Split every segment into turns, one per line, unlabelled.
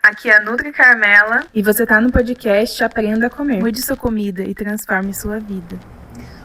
Aqui é a Nutri Carmela e você tá no podcast Aprenda a Comer. Mude sua comida e transforme sua vida.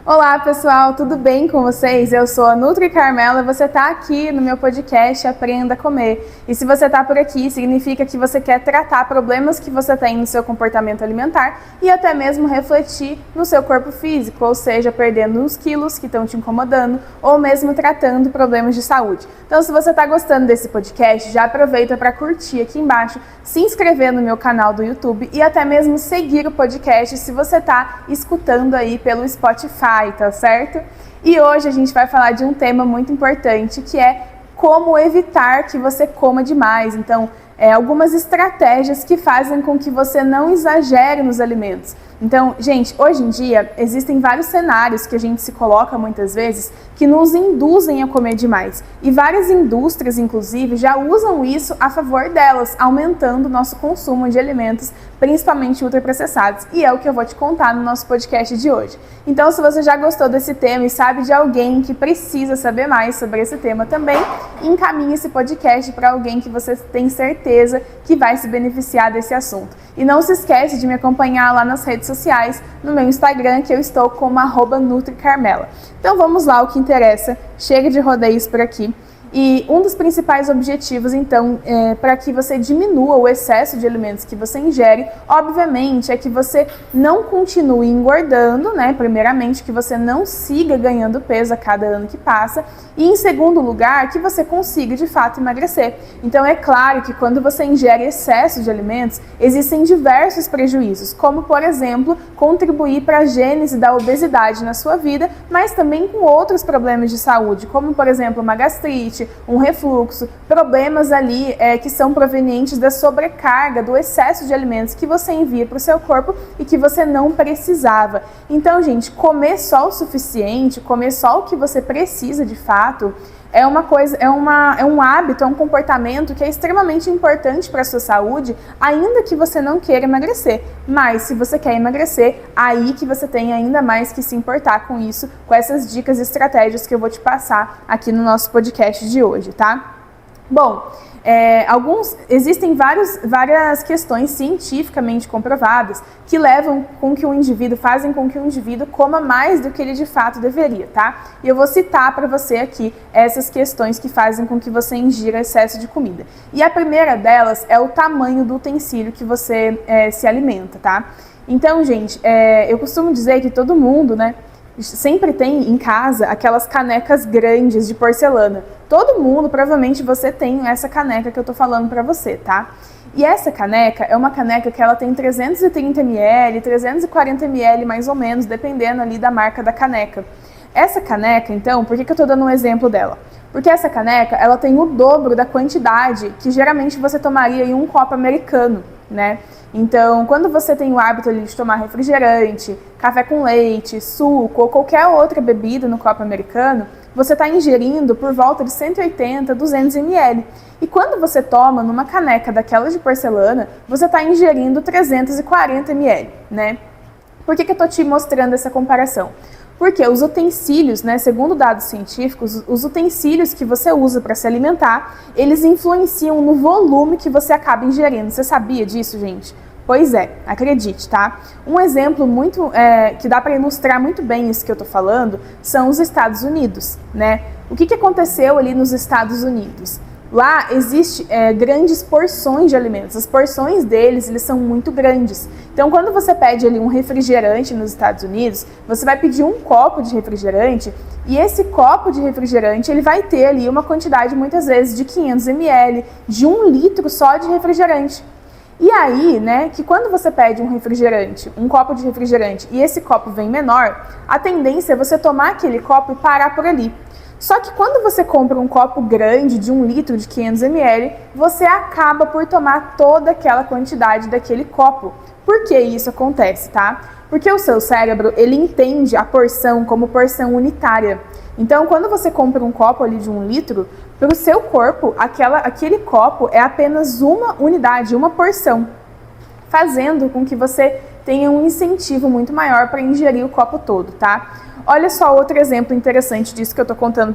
Olá pessoal, tudo bem com vocês? Eu sou a Nutri Carmela e você está aqui no meu podcast Aprenda a Comer. E se você está por aqui, significa que você quer tratar problemas que você tem no seu comportamento alimentar e até mesmo refletir no seu corpo físico, ou seja, perdendo os quilos que estão te incomodando ou mesmo tratando problemas de saúde. Então, se você está gostando desse podcast, já aproveita para curtir aqui embaixo, se inscrever no meu canal do YouTube e até mesmo seguir o podcast se você está escutando aí pelo Spotify. Tá certo? E hoje a gente vai falar de um tema muito importante, que é como evitar que você coma demais. Então, algumas estratégias que fazem com que você não exagere nos alimentos. Então, gente, hoje em dia existem vários cenários que a gente se coloca muitas vezes que nos induzem a comer demais. E várias indústrias, inclusive, já usam isso a favor delas, aumentando o nosso consumo de alimentos, principalmente ultraprocessados. E é o que eu vou te contar no nosso podcast de hoje. Então, se você já gostou desse tema e sabe de alguém que precisa saber mais sobre esse tema também, encaminhe esse podcast para alguém que você tem certeza que vai se beneficiar desse assunto. E não se esquece de me acompanhar lá nas redes sociais, no meu Instagram, que eu estou como @NutriCarmela. Então vamos lá, o que interessa, chega de rodeios por aqui. E um dos principais objetivos, então, para que você diminua o excesso de alimentos que você ingere, obviamente, é que você não continue engordando, né? Primeiramente, que você não siga ganhando peso a cada ano que passa. E, em segundo lugar, que você consiga, de fato, emagrecer. Então, é claro que quando você ingere excesso de alimentos, existem diversos prejuízos, como, por exemplo, contribuir para a gênese da obesidade na sua vida, mas também com outros problemas de saúde, como, por exemplo, uma gastrite, um refluxo, problemas ali que são provenientes da sobrecarga, do excesso de alimentos que você envia para o seu corpo e que você não precisava. Então, gente, comer só o suficiente, comer só o que você precisa de fato, é um hábito, é um comportamento que é extremamente importante para a sua saúde, ainda que você não queira emagrecer. Mas se você quer emagrecer, aí que você tem ainda mais que se importar com isso, com essas dicas e estratégias que eu vou te passar aqui no nosso podcast de hoje, tá? Bom, existem várias questões cientificamente comprovadas que fazem com que o indivíduo coma mais do que ele de fato deveria, tá? E eu vou citar para você aqui essas questões que fazem com que você ingira excesso de comida. E a primeira delas é o tamanho do utensílio que você se alimenta, tá? Então, gente, eu costumo dizer que todo mundo, né, sempre tem em casa aquelas canecas grandes de porcelana. Todo mundo, provavelmente você tem essa caneca que eu tô falando pra você, tá? E essa caneca é uma caneca que ela tem 330 ml, 340 ml mais ou menos, dependendo ali da marca da caneca. Essa caneca, então, por que eu tô dando um exemplo dela? Porque essa caneca, ela tem o dobro da quantidade que geralmente você tomaria em um copo americano, né? Então, quando você tem o hábito ali de tomar refrigerante, café com leite, suco ou qualquer outra bebida no copo americano, você está ingerindo por volta de 180, 200 ml. E quando você toma numa caneca daquela de porcelana, você está ingerindo 340 ml, né? Por que eu estou te mostrando essa comparação? Porque os utensílios, né, segundo dados científicos, os utensílios que você usa para se alimentar, eles influenciam no volume que você acaba ingerindo. Você sabia disso, gente? Pois é, acredite, tá? Um exemplo que dá para ilustrar muito bem isso que eu tô falando são os Estados Unidos, né? O que aconteceu ali nos Estados Unidos? Lá existe grandes porções de alimentos. As porções deles, eles são muito grandes. Então, quando você pede ali um refrigerante nos Estados Unidos, você vai pedir um copo de refrigerante e esse copo de refrigerante, ele vai ter ali uma quantidade, muitas vezes, de 500 ml, de 1 litro só de refrigerante. E aí, né, que quando você pede um copo de refrigerante, e esse copo vem menor, a tendência é você tomar aquele copo e parar por ali. Só que quando você compra um copo grande de 1 litro de 500 ml, você acaba por tomar toda aquela quantidade daquele copo. Por que isso acontece, tá? Porque o seu cérebro, ele entende a porção como porção unitária. Então, quando você compra um copo ali de 1 litro, para o seu corpo, aquele copo é apenas uma unidade, uma porção, fazendo com que você tenha um incentivo muito maior para ingerir o copo todo, tá? Olha só outro exemplo interessante disso que eu tô contando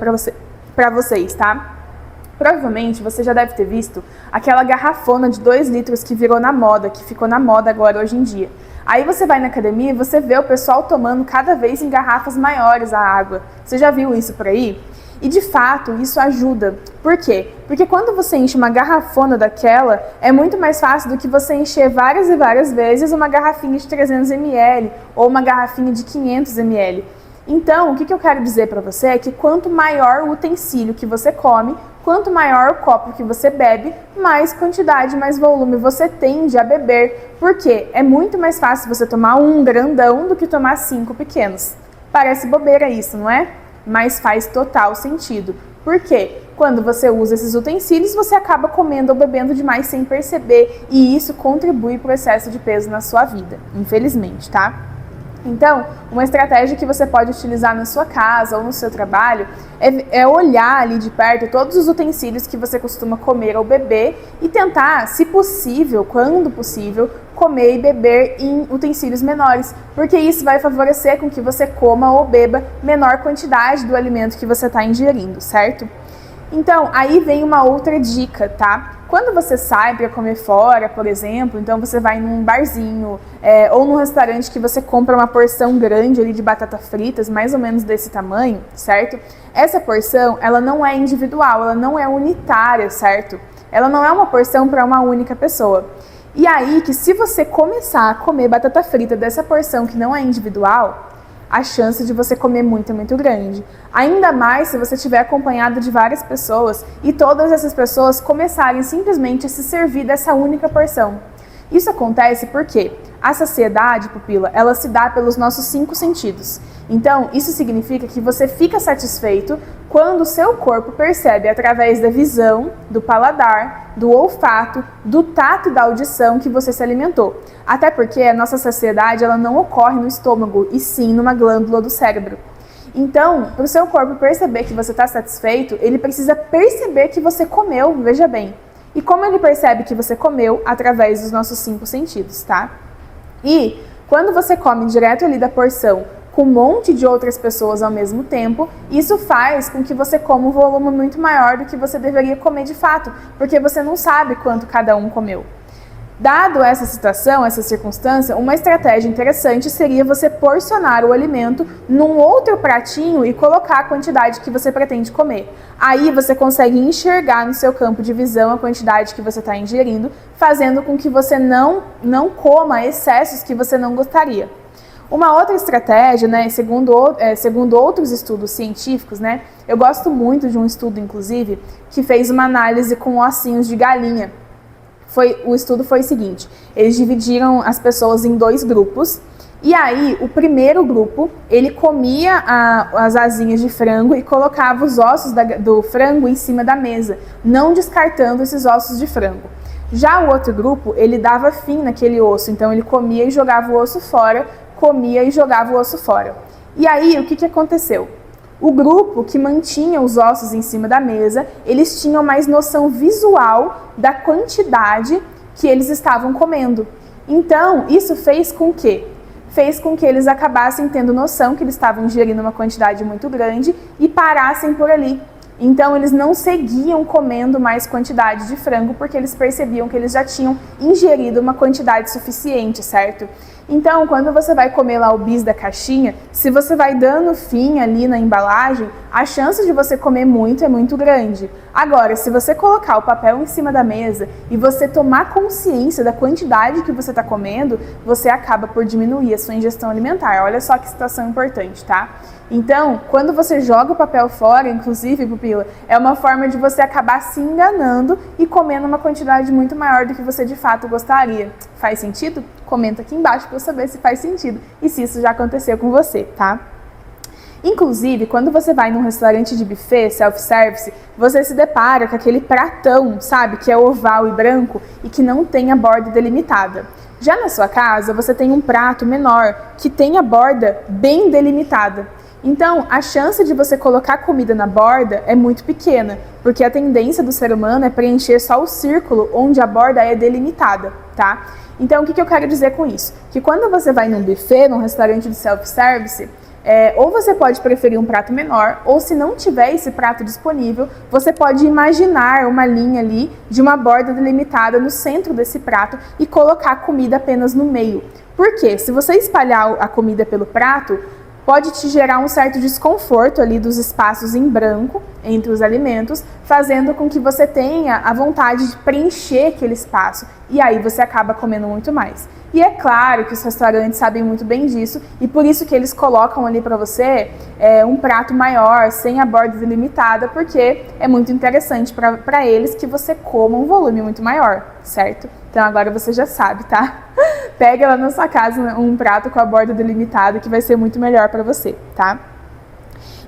para vocês, tá? Provavelmente você já deve ter visto aquela garrafona de 2 litros que virou na moda, que ficou na moda agora hoje em dia. Aí você vai na academia e você vê o pessoal tomando cada vez em garrafas maiores a água. Você já viu isso por aí? E de fato, isso ajuda. Por quê? Porque quando você enche uma garrafona daquela, é muito mais fácil do que você encher várias e várias vezes uma garrafinha de 300 ml ou uma garrafinha de 500 ml. Então, o que eu quero dizer para você é que quanto maior o utensílio que você come, quanto maior o copo que você bebe, mais quantidade, mais volume você tende a beber. Porque é muito mais fácil você tomar um grandão do que tomar 5 pequenos. Parece bobeira isso, não é? Mas faz total sentido. Por quê? Quando você usa esses utensílios, você acaba comendo ou bebendo demais sem perceber. E isso contribui para o excesso de peso na sua vida, infelizmente, tá? Então, uma estratégia que você pode utilizar na sua casa ou no seu trabalho é olhar ali de perto todos os utensílios que você costuma comer ou beber e tentar, se possível, quando possível, comer e beber em utensílios menores, porque isso vai favorecer com que você coma ou beba menor quantidade do alimento que você está ingerindo, certo? Então, aí vem uma outra dica, tá? Quando você sai para comer fora, por exemplo, então você vai num barzinho ou num restaurante que você compra uma porção grande ali de batata fritas, mais ou menos desse tamanho, certo? Essa porção, ela não é individual, ela não é unitária, certo? Ela não é uma porção para uma única pessoa. E aí que se você começar a comer batata frita dessa porção que não é individual, a chance de você comer muito é muito grande. Ainda mais se você estiver acompanhado de várias pessoas e todas essas pessoas começarem simplesmente a se servir dessa única porção. Isso acontece porque a saciedade, pupila, ela se dá pelos nossos 5 sentidos. Então, isso significa que você fica satisfeito quando o seu corpo percebe através da visão, do paladar, do olfato, do tato e da audição que você se alimentou. Até porque a nossa saciedade ela não ocorre no estômago, e sim numa glândula do cérebro. Então, para o seu corpo perceber que você está satisfeito, ele precisa perceber que você comeu, veja bem. E como ele percebe que você comeu? Através dos nossos 5 sentidos, tá? E quando você come direto ali da porção com um monte de outras pessoas ao mesmo tempo, isso faz com que você coma um volume muito maior do que você deveria comer de fato, porque você não sabe quanto cada um comeu. Dado essa situação, essa circunstância, uma estratégia interessante seria você porcionar o alimento num outro pratinho e colocar a quantidade que você pretende comer. Aí você consegue enxergar no seu campo de visão a quantidade que você está ingerindo, fazendo com que você não coma excessos que você não gostaria. Uma outra estratégia, né, segundo outros estudos científicos, né, eu gosto muito de um estudo, inclusive, que fez uma análise com ossinhos de galinha. O estudo foi o seguinte: eles dividiram as pessoas em 2 grupos, e aí o primeiro grupo, ele comia as asinhas de frango e colocava os ossos do frango em cima da mesa, não descartando esses ossos de frango. Já o outro grupo, ele dava fim naquele osso, então ele comia e jogava o osso fora, comia e jogava o osso fora. E aí, o que aconteceu? O grupo que mantinha os ossos em cima da mesa, eles tinham mais noção visual da quantidade que eles estavam comendo. Então, isso fez com que eles acabassem tendo noção que eles estavam ingerindo uma quantidade muito grande e parassem por ali. Então, eles não seguiam comendo mais quantidade de frango porque eles percebiam que eles já tinham ingerido uma quantidade suficiente, certo? Então, quando você vai comer lá o bis da caixinha, se você vai dando fim ali na embalagem, a chance de você comer muito é muito grande. Agora, se você colocar o papel em cima da mesa e você tomar consciência da quantidade que você está comendo, você acaba por diminuir a sua ingestão alimentar. Olha só que situação importante, tá? Então, quando você joga o papel fora, inclusive, pupila, é uma forma de você acabar se enganando e comendo uma quantidade muito maior do que você de fato gostaria. Faz sentido? Comenta aqui embaixo para eu saber se faz sentido e se isso já aconteceu com você, tá? Inclusive, quando você vai num restaurante de buffet, self-service, você se depara com aquele pratão, sabe, que é oval e branco e que não tem a borda delimitada. Já na sua casa, você tem um prato menor que tem a borda bem delimitada. Então, a chance de você colocar comida na borda é muito pequena, porque a tendência do ser humano é preencher só o círculo onde a borda é delimitada, tá? Então, o que eu quero dizer com isso? Que quando você vai num buffet, num restaurante de self-service, Ou você pode preferir um prato menor, ou se não tiver esse prato disponível, você pode imaginar uma linha ali de uma borda delimitada no centro desse prato e colocar a comida apenas no meio. Por quê? Se você espalhar a comida pelo prato, pode te gerar um certo desconforto ali dos espaços em branco entre os alimentos, fazendo com que você tenha a vontade de preencher aquele espaço e aí você acaba comendo muito mais. E é claro que os restaurantes sabem muito bem disso e por isso que eles colocam ali para você um prato maior, sem a borda delimitada, porque é muito interessante para eles que você coma um volume muito maior, certo? Então agora você já sabe, tá? Pega lá na sua casa um prato com a borda delimitada que vai ser muito melhor para você, tá?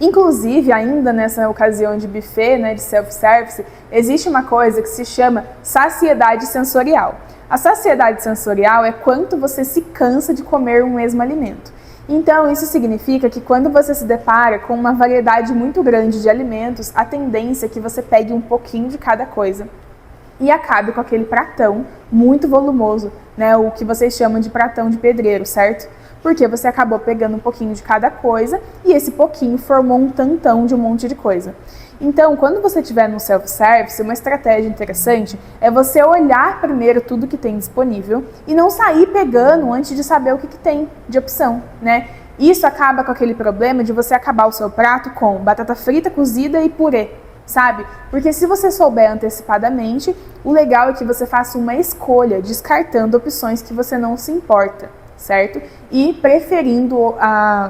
Inclusive, ainda nessa ocasião de buffet, né, de self-service, existe uma coisa que se chama saciedade sensorial. A saciedade sensorial é quanto você se cansa de comer um mesmo alimento. Então, isso significa que quando você se depara com uma variedade muito grande de alimentos, a tendência é que você pegue um pouquinho de cada coisa e acabe com aquele pratão muito volumoso, né, o que vocês chamam de pratão de pedreiro, certo? Porque você acabou pegando um pouquinho de cada coisa e esse pouquinho formou um tantão de um monte de coisa. Então, quando você estiver no self-service, uma estratégia interessante é você olhar primeiro tudo que tem disponível e não sair pegando antes de saber o que tem de opção, né? Isso acaba com aquele problema de você acabar o seu prato com batata frita cozida e purê, sabe? Porque se você souber antecipadamente, o legal é que você faça uma escolha, descartando opções que você não se importa, certo? E preferindo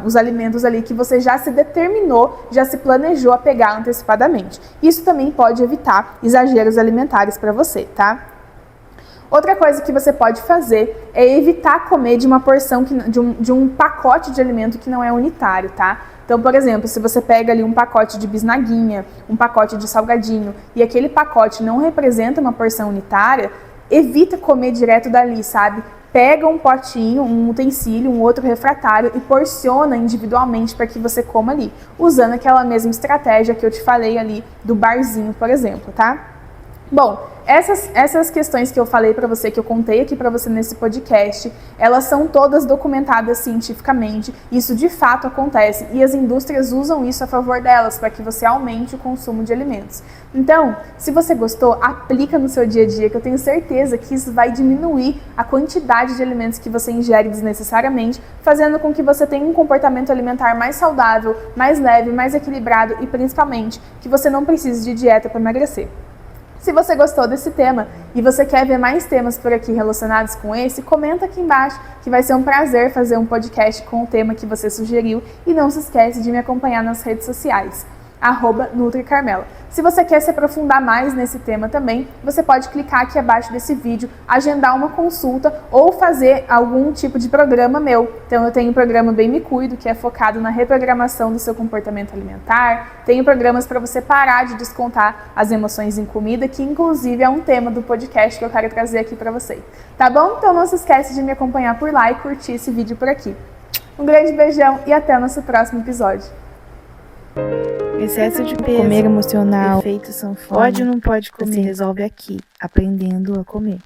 os alimentos ali que você já se determinou, já se planejou a pegar antecipadamente. Isso também pode evitar exageros alimentares para você, tá? Outra coisa que você pode fazer é evitar comer de uma porção, de um pacote de alimento que não é unitário, tá? Então, por exemplo, se você pega ali um pacote de bisnaguinha, um pacote de salgadinho, e aquele pacote não representa uma porção unitária, evita comer direto dali, sabe? Pega um potinho, um utensílio, um outro refratário e porciona individualmente para que você coma ali, usando aquela mesma estratégia que eu te falei ali do barzinho, por exemplo, tá? Bom, essas questões que eu falei para você, que eu contei aqui para você nesse podcast, elas são todas documentadas cientificamente, isso de fato acontece e as indústrias usam isso a favor delas para que você aumente o consumo de alimentos. Então, se você gostou, aplica no seu dia a dia, que eu tenho certeza que isso vai diminuir a quantidade de alimentos que você ingere desnecessariamente, fazendo com que você tenha um comportamento alimentar mais saudável, mais leve, mais equilibrado e principalmente que você não precise de dieta para emagrecer. Se você gostou desse tema e você quer ver mais temas por aqui relacionados com esse, comenta aqui embaixo que vai ser um prazer fazer um podcast com o tema que você sugeriu e não se esquece de me acompanhar nas redes sociais, @NutriCarmela. Se você quer se aprofundar mais nesse tema também, você pode clicar aqui abaixo desse vídeo, agendar uma consulta ou fazer algum tipo de programa meu. Então eu tenho um programa Bem Me Cuido, que é focado na reprogramação do seu comportamento alimentar. Tenho programas para você parar de descontar as emoções em comida, que inclusive é um tema do podcast que eu quero trazer aqui para você. Tá bom? Então não se esquece de me acompanhar por lá e curtir esse vídeo por aqui. Um grande beijão e até o nosso próximo episódio.
Excesso de peso, comer emocional, efeito sanfona, pode ou não pode comer, se resolve aqui, aprendendo a comer.